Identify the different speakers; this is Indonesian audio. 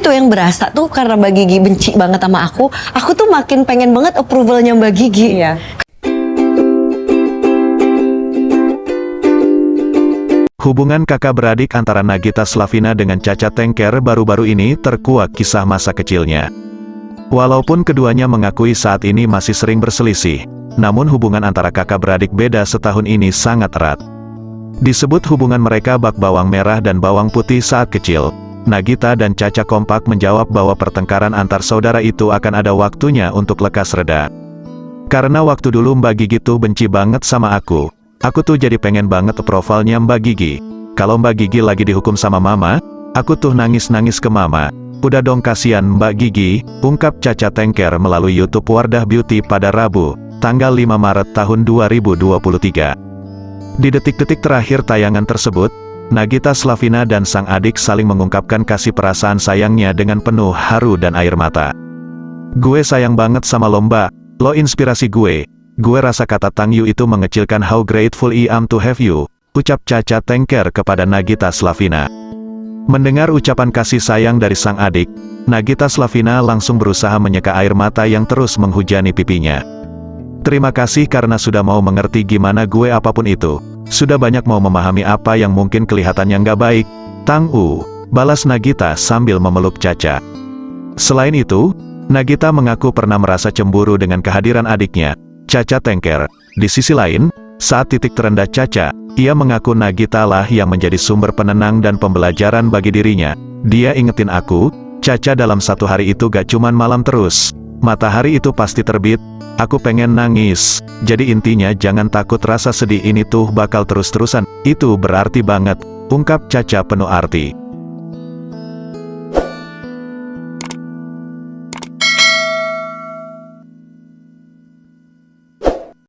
Speaker 1: Itu yang berasa tuh karena Mbak Gigi benci banget sama aku tuh makin pengen banget approvalnya Mbak Gigi.
Speaker 2: Iya.
Speaker 3: Hubungan kakak beradik antara Nagita Slavina dengan Cha-Cha Tengker baru-baru ini terkuak kisah masa kecilnya. Walaupun keduanya mengakui saat ini masih sering berselisih, namun hubungan antara kakak beradik beda setahun ini sangat erat. Disebut hubungan mereka bak bawang merah dan bawang putih saat kecil. Nagita dan Cha-Cha kompak menjawab bahwa pertengkaran antar saudara itu akan ada waktunya untuk lekas reda. Karena waktu dulu Mbak Gigi tuh benci banget sama aku tuh jadi pengen banget profilnya Mbak Gigi. Kalau Mbak Gigi lagi dihukum sama mama, aku tuh nangis-nangis ke mama. Udah dong kasihan Mbak Gigi, ungkap Cha-Cha Tengker melalui YouTube Wardah Beauty pada Rabu, tanggal 5 Maret tahun 2023. Di detik-detik terakhir tayangan tersebut, Nagita Slavina dan sang adik saling mengungkapkan kasih perasaan sayangnya dengan penuh haru dan air mata. "Gue sayang banget sama lo Mbak, lo inspirasi gue rasa kata Tang Yu itu mengecilkan how grateful I am to have you," ucap Cha-Cha Tengker kepada Nagita Slavina. Mendengar ucapan kasih sayang dari sang adik, Nagita Slavina langsung berusaha menyeka air mata yang terus menghujani pipinya. "Terima kasih karena sudah mau mengerti gimana gue apapun itu. Sudah banyak mau memahami apa yang mungkin kelihatannya nggak baik, Tang U," balas Nagita sambil memeluk Cha-Cha. Selain itu, Nagita mengaku pernah merasa cemburu dengan kehadiran adiknya, Cha-Cha Tengker. Di sisi lain, saat titik terendah Cha-Cha, ia mengaku Nagita lah yang menjadi sumber penenang dan pembelajaran bagi dirinya. "Dia ingetin aku, Cha-Cha dalam satu hari itu gak cuman malam terus. Matahari itu pasti terbit. Aku pengen nangis. Jadi intinya jangan takut, rasa sedih ini tuh bakal terus-terusan. Itu berarti banget," ungkap Cha-Cha penuh arti.